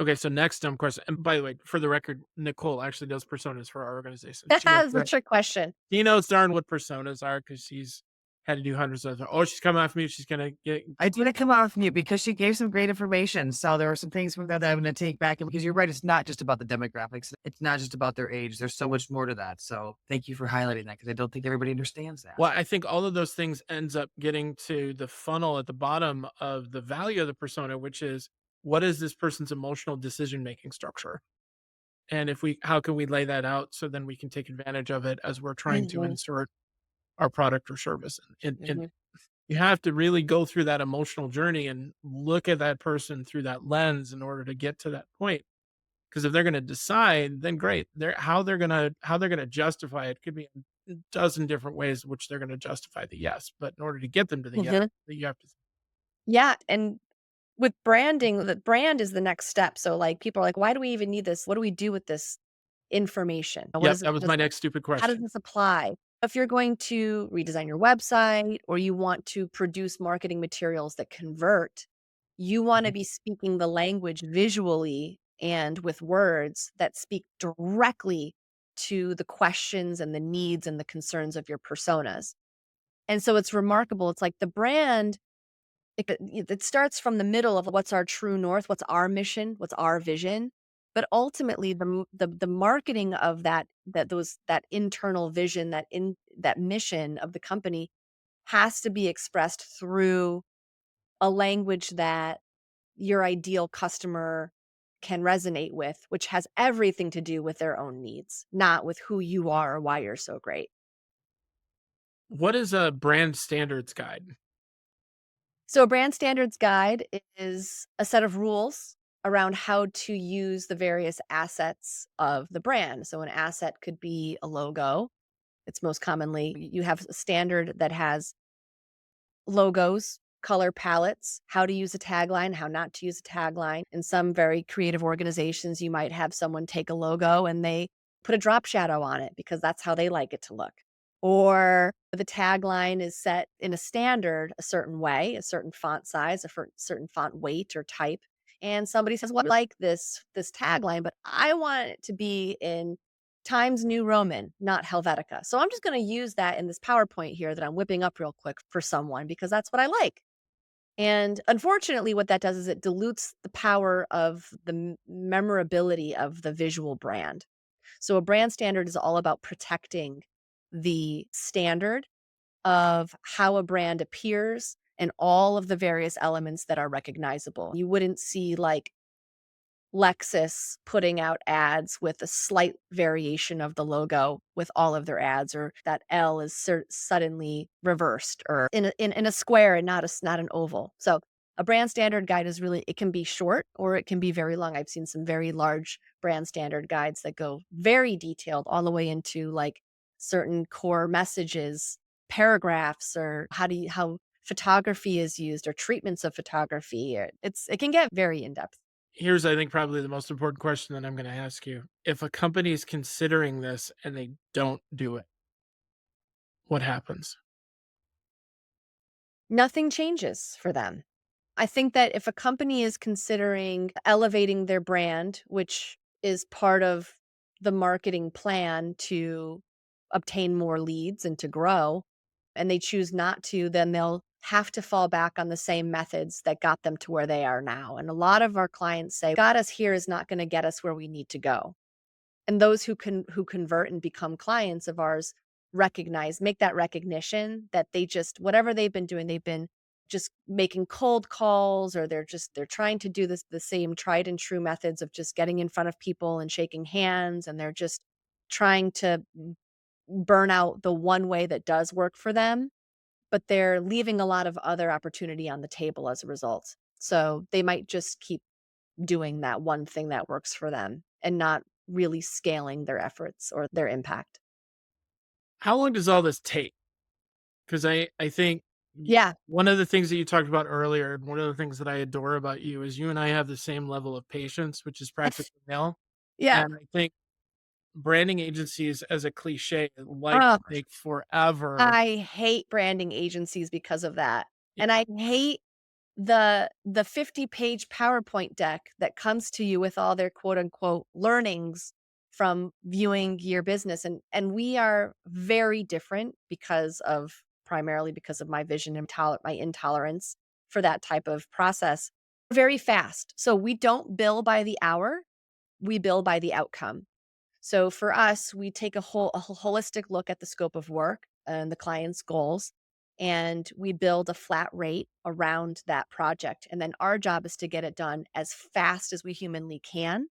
Okay, so next dumb question. And by the way, for the record, Nicole actually does personas for our organization. That's a trick question. She knows darn what personas are because she's had to do hundreds of them. Oh, she's coming off mute. She's gonna get. I didn't come off mute because she gave some great information. So there are some things from that I'm going to take back. And because you're right, it's not just about the demographics. It's not just about their age. There's so much more to that. So thank you for highlighting that because I don't think everybody understands that. Well, I think all of those things ends up getting to the funnel at the bottom of the value of the persona, which is what is this person's emotional decision making structure? And how can we lay that out so then we can take advantage of it as we're trying to Mhm. insert our product or service. And Mhm. you have to really go through that emotional journey and look at that person through that lens in order to get to that point. Because if they're going to decide, then great. How they're gonna justify it could be a dozen different ways which they're going to justify the yes. But in order to get them to the yes, Mhm. you have to. Yeah, and with branding, the brand is the next step. So like people are like, why do we even need this? What do we do with this information? What Yep, does it that was my next stupid how does question. this apply? If you're going to redesign your website or you want to produce marketing materials that convert, you want to Mhm. be speaking the language visually and with words that speak directly to the questions and the needs and the concerns of your personas. And so it's remarkable. It's like the brand it starts from the middle of what's our true north, what's our mission, what's our vision, but ultimately the marketing of that internal vision, that mission of the company has to be expressed through a language that your ideal customer can resonate with, which has everything to do with their own needs, not with who you are or why you're so great. What is a brand standards guide? So, a brand standards guide is a set of rules around how to use the various assets of the brand. So, an asset could be a logo. It's most commonly, you have a standard that has logos, color palettes, how to use a tagline, how not to use a tagline. In some very creative organizations, you might have someone take a logo and they put a drop shadow on it because that's how they like it to look. Or the tagline is set in a standard a certain way, a certain font size, certain font weight or type. And somebody says, "Well, I like this tagline, but I want it to be in Times New Roman, not Helvetica." So I'm just going to use that in this PowerPoint here that I'm whipping up real quick for someone because that's what I like. And unfortunately, what that does is it dilutes the power of the memorability of the visual brand. So a brand standard is all about protecting the standard of how a brand appears and all of the various elements that are recognizable. You wouldn't see like Lexus putting out ads with a slight variation of the logo with all of their ads, or that L is suddenly reversed or in a square and not an oval. So a brand standard guide is really, it can be short or it can be very long. I've seen some very large brand standard guides that go very detailed all the way into like certain core messages, paragraphs, or how photography is used or treatments of photography. It can get very in depth. Here's, I think, probably the most important question that I'm going to ask you. If a company is considering this and they don't do it, what happens? Nothing changes for them. I think that if a company is considering elevating their brand, which is part of the marketing plan to obtain more leads and to grow, and they choose not to, then they'll have to fall back on the same methods that got them to where they are now. And a lot of our clients say, got us here is not going to get us where we need to go. And those who convert and become clients of ours make that recognition that they just, whatever they've been doing, they've been just making cold calls, or they're trying to do the same tried and true methods of just getting in front of people and shaking hands, and they're just trying to burn out the one way that does work for them, but they're leaving a lot of other opportunity on the table as a result. So they might just keep doing that one thing that works for them and not really scaling their efforts or their impact. How long does all this take? Because I think Yeah. one of the things that you talked about earlier, and one of the things that I adore about you is you and I have the same level of patience, which is practically nil. Yeah. And I think branding agencies, as a cliche, like Oh, take forever. I hate branding agencies because of that. Yeah, And I hate the 50-page PowerPoint deck that comes to you with all their quote unquote learnings from viewing your business. And we are very different primarily because of my vision and my intolerance for that type of process. Very fast. So we don't bill by the hour, we bill by the outcome. So for us, we take a holistic look at the scope of work and the client's goals, and we build a flat rate around that project. And then our job is to get it done as fast as we humanly can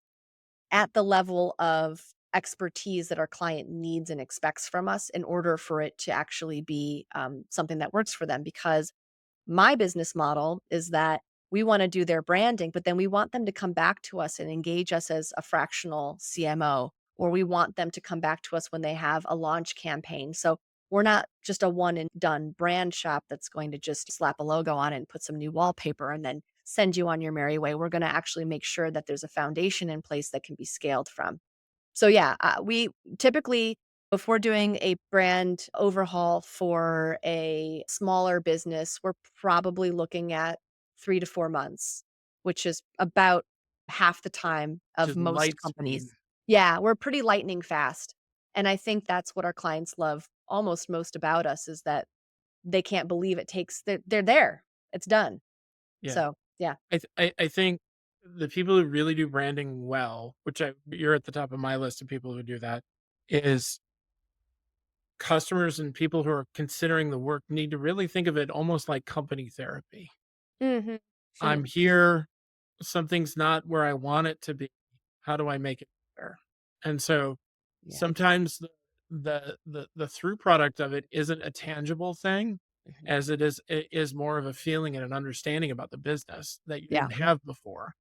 at the level of expertise that our client needs and expects from us in order for it to actually be something that works for them. Because my business model is that we want to do their branding, but then we want them to come back to us and engage us as a fractional CMO, or we want them to come back to us when they have a launch campaign. So we're not just a one and done brand shop that's going to just slap a logo on it and put some new wallpaper and then send you on your merry way. We're going to actually make sure that there's a foundation in place that can be scaled from. So yeah, we typically, if we're doing a brand overhaul for a smaller business, we're probably looking at 3 to 4 months, which is about half the time of just most light speed. companies. Yeah, we're pretty lightning fast. And I think that's what our clients love almost most about us, is that they can't believe it takes, they're there. It's done. Yeah. So yeah. I think the people who really do branding well, you're at the top of my list of people who do that, is customers and people who are considering the work need to really think of it almost like company therapy. Hmm. I'm here, something's not where I want it to be. How do I make it better? And so Yeah. sometimes the through product of it isn't a tangible thing, Mhm. as it is more of a feeling and an understanding about the business that you Yeah. didn't have before.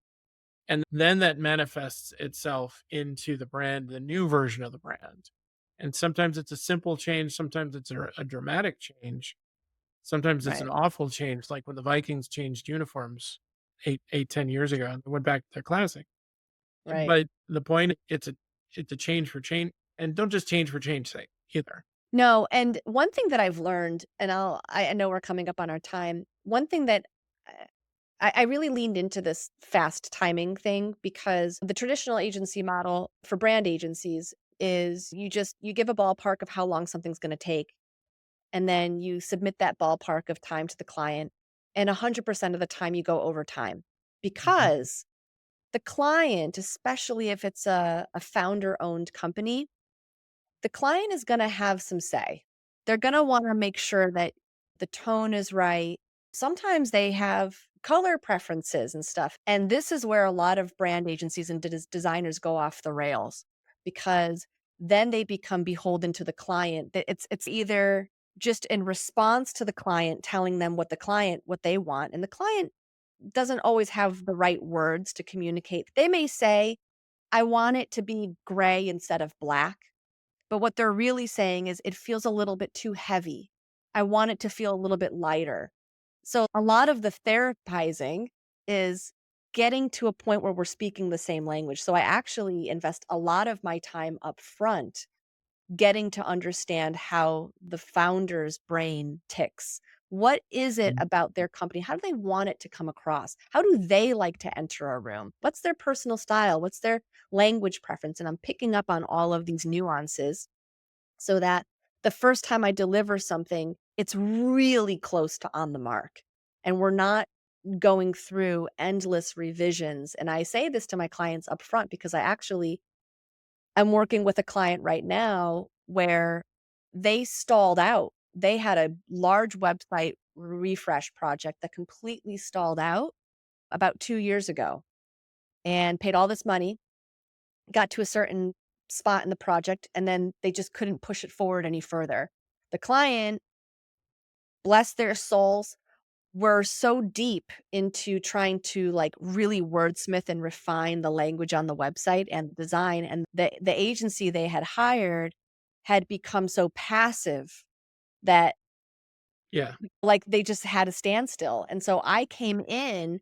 And then that manifests itself into the brand, the new version of the brand. And sometimes it's a simple change, sometimes it's a dramatic change, sometimes it's Right. an awful change, like when the Vikings changed uniforms 10 years ago and went back to their classic. Right. But the point, it's a change for change, and don't just change for change sake either. No, and one thing that I've learned, and I know we're coming up on our time. One thing that uh, I really leaned into this fast timing thing, because the traditional agency model for brand agencies is you give a ballpark of how long something's going to take, and then you submit that ballpark of time to the client, and 100% of the time you go over time, Mhm. because the client, especially if it's a founder owned company, the client is going to have some say. They're going to want to make sure that the tone is right. Sometimes they have color preferences and stuff. And this is where a lot of brand agencies and designers go off the rails, because then they become beholden to the client. It's either just in response to the client telling them what they want, and the client doesn't always have the right words to communicate. They may say, "I want it to be gray instead of black." But what they're really saying is, it feels a little bit too heavy. I want it to feel a little bit lighter. So a lot of the therapizing is getting to a point where we're speaking the same language. So I actually invest a lot of my time up front getting to understand how the founder's brain ticks. What is it about their company? How do they want it to come across? How do they like to enter a room? What's their personal style? What's their language preference? And I'm picking up on all of these nuances so that the first time I deliver something, it's really close to on the mark. And we're not going through endless revisions. And I say this to my clients up front because I'm working with a client right now where they stalled out. They had a large website refresh project that completely stalled out about 2 years ago and paid all this money, got to a certain spot in the project, and then they just couldn't push it forward any further. The client, bless their souls, were so deep into trying to like really wordsmith and refine the language on the website and design, and the agency they had hired had become so passive that Yeah. like they just had a standstill. And so I came in,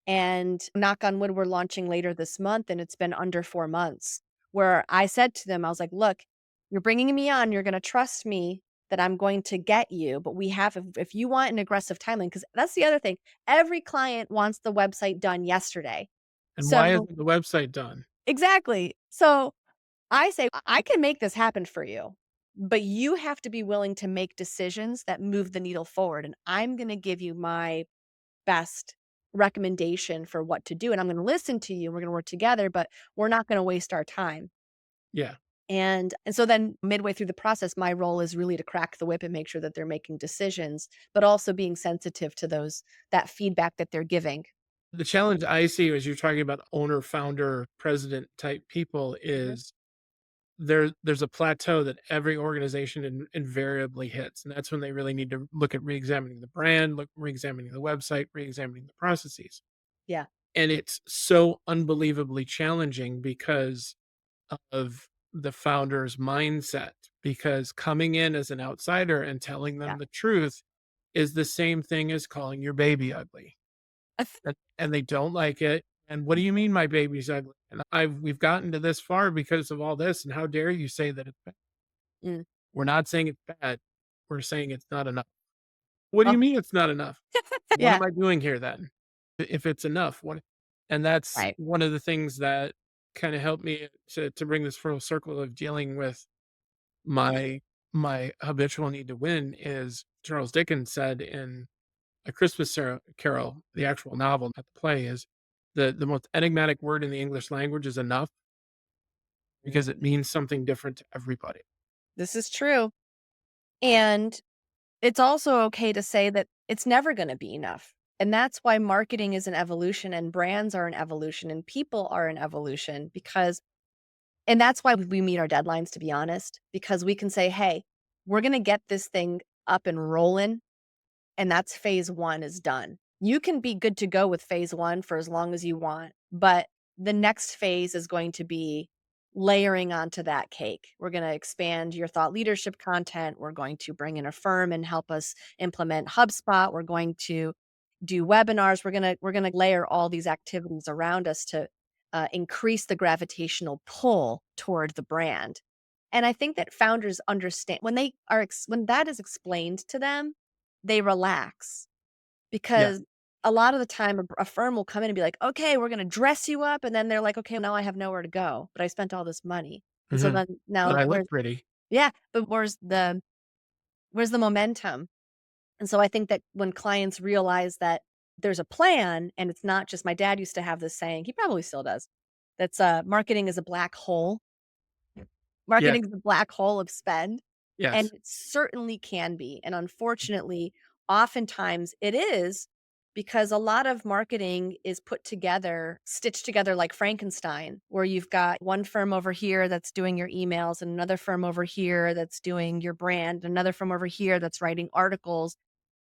and knock on wood, we're launching later this month, and it's been under 4 months, where I said to them, I was like, look, you're bringing me on, you're going to trust me that I'm going to get you, but we have, if you want an aggressive timeline, because that's the other thing, every client wants the website done yesterday. And why So isn't the website done? exactly. So I say, I can make this happen for you, but you have to be willing to make decisions that move the needle forward. And I'm going to give you my best recommendation for what to do. And I'm going to listen to you. We're going to work together, but we're not going to waste our time. Yeah. And so then midway through the process, my role is really to crack the whip and make sure that they're making decisions, but also being sensitive to that feedback that they're giving. The challenge I see as you're talking about owner, founder, president type people is there's a plateau that every organization invariably hits. And that's when they really need to look at re-examining the brand, re-examining the website, re-examining the processes. Yeah. And it's so unbelievably challenging because of the founder's mindset, because coming in as an outsider and telling them Yeah. the truth is the same thing as calling your baby ugly. And they don't like it. And what do you mean my baby's ugly? And we've gotten to this far because of all this. And how dare you say that it's bad? Mm. We're not saying it's bad. We're saying it's not enough. What do Oh, you mean it's not enough? What yeah. am I doing here then? If it's enough, what? And that's Right. one of the things that kind of helped me to bring this full circle of dealing with my habitual need to win. Is Charles Dickens said in A Christmas Carol, the actual novel, not the play, is the most enigmatic word in the English language is enough, because it means something different to everybody. This is true. And it's also okay to say that it's never going to be enough. And that's why marketing is an evolution, and brands are an evolution, and people are an evolution, and that's why we meet our deadlines, to be honest, because we can say, hey, we're going to get this thing up and rolling. And that's phase 1 is done. You can be good to go with phase 1 for as long as you want, but the next phase is going to be layering onto that cake. We're going to expand your thought leadership content. We're going to bring in a firm and help us implement HubSpot. We're going to do webinars. We're going to layer all these activities around us to increase the gravitational pull toward the brand. And I think that founders understand when when that is explained to them, they relax, Yeah. because a lot of the time a firm will come in and be like, okay, we're going to dress you up. And then they're like, okay, now I have nowhere to go, but I spent all this money. And so Mhm. then now But I look pretty. yeah, but where's the momentum? And so I think that when clients realize that there's a plan, and it's not just, my dad used to have this saying, he probably still does. That's marketing is a black hole. Yes. Marketing is a black hole of spend. And Yes. it certainly can be. And unfortunately, oftentimes it is, because a lot of marketing is stitched together like Frankenstein, where you've got one firm over here that's doing your emails, and another firm over here that's doing your brand, another firm over here that's writing articles.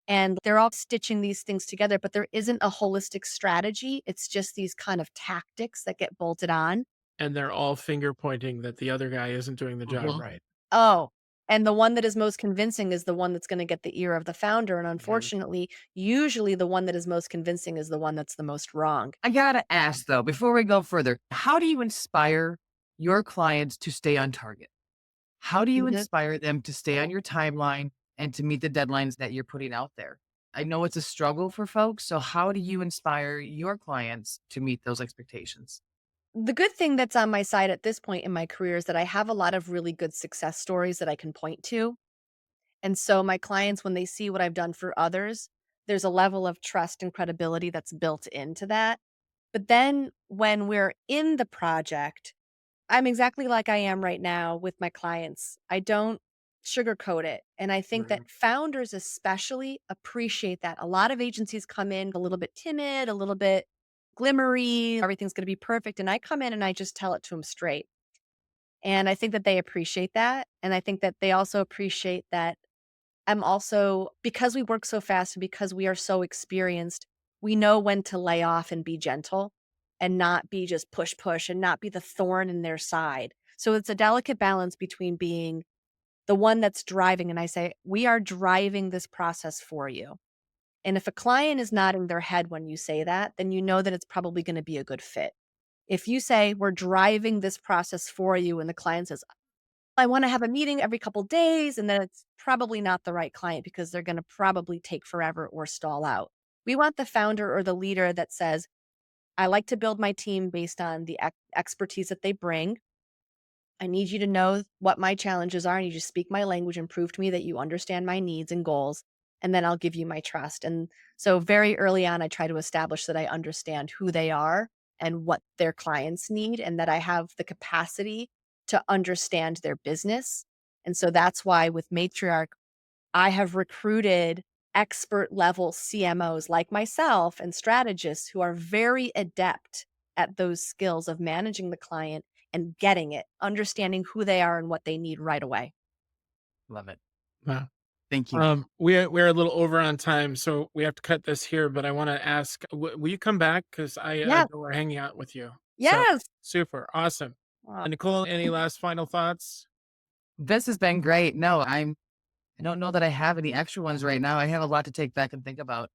And they're all stitching these things together, but there isn't a holistic strategy. It's just these kind of tactics that get bolted on. And they're all finger pointing that the other guy isn't doing the job right. Oh, and the one that is most convincing is the one that's gonna get the ear of the founder, and Mhm. unfortunately, usually the one that is most convincing is the one that's the most wrong. I gotta ask though, before we go further, how do you inspire your clients to stay on target? How do you Mhm. inspire them to stay on your timeline and to meet the deadlines that you're putting out there. I know it's a struggle for folks. So how do you inspire your clients to meet those expectations? The good thing that's on my side at this point in my career is that I have a lot of really good success stories that I can point to. And so my clients, when they see what I've done for others, there's a level of trust and credibility that's built into that. But then when we're in the project, I'm exactly like I am right now with my clients. I don't sugarcoat it. And I think Mhm. that founders especially appreciate that. A lot of agencies come in a little bit timid, a little bit glimmery, everything's going to be perfect. And I come in and I just tell it to them straight. And I think that they appreciate that. And I think that they also appreciate that I'm also, because we work so fast and because we are so experienced, we know when to lay off and be gentle and not be just push and not be the thorn in their side. So it's a delicate balance between being the one that's driving. And I say, we are driving this process for you. And if a client is nodding their head when you say that, then you know that it's probably going to be a good fit. If you say, we're driving this process for you, and the client says, I want to have a meeting every couple days, and then it's probably not the right client because they're going to probably take forever or stall out. We want the founder or the leader that says, I like to build my team based on the expertise that they bring. I need you to know what my challenges are. I need you to speak my language and prove to me that you understand my needs and goals. And then I'll give you my trust. And so very early on, I try to establish that I understand who they are and what their clients need, and that I have the capacity to understand their business. And so that's why with Matriarch, I have recruited expert level CMOs like myself and strategists who are very adept at those skills of managing the client and getting it, understanding who they are and what they need right away. Love it. Wow. Thank you. We're a little over on time, so we have to cut this here. But I want to ask, will you come back? Because I Yes. adore hanging out with you. So Yes. super awesome. Uh, Nicole, any last final thoughts? This has been great. No, I don't know that I have any extra ones right now. I have a lot to take back and think about.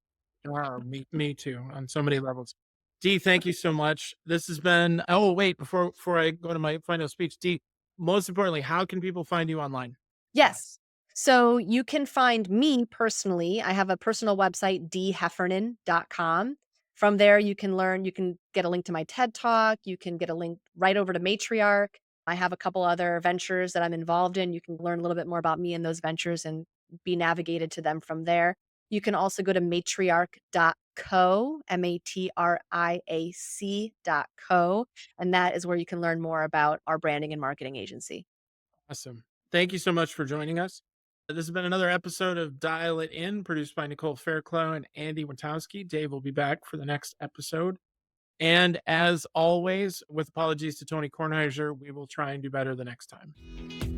Me too, on so many levels. Dee, thank you so much. This has been. Oh wait, before I go to my final speech, Dee, most importantly, how can people find you online? Yes. So you can find me personally. I have a personal website, deeheffernan.com. From there, you can learn, you can get a link to my TED Talk. You can get a link right over to Matriarch. I have a couple other ventures that I'm involved in. You can learn a little bit more about me and those ventures and be navigated to them from there. You can also go to matriarch.co, matriac.co. And that is where you can learn more about our branding and marketing agency. Awesome. Thank you so much for joining us. This has been another episode of Dial It In, produced by Nicole Fairclough and Andy Witowski. Dave will be back for the next episode. And as always, with apologies to Tony Kornheiser, we will try and do better the next time.